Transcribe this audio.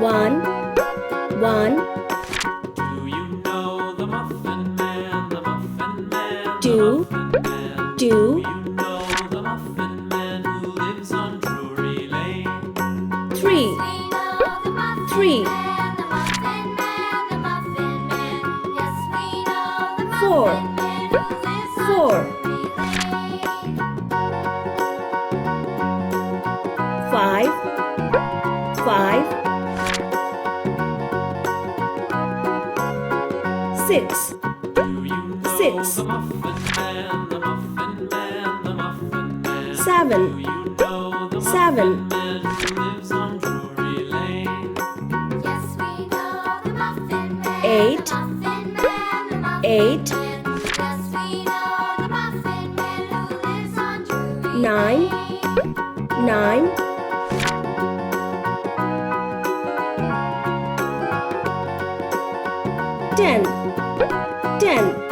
One. Do you know the Muffin Man, the Muffin Man, the Do. Muffin Man? Do. You know the Muffin Man who lives on Drury Lane? Three. Four. Five. Six. Do you know Six. the Muffin Man, the Muffin Man, the Muffin Man? Seven. Do you know the Seven. Muffin Man who lives on Drury Lane? Eight. Nine. 10.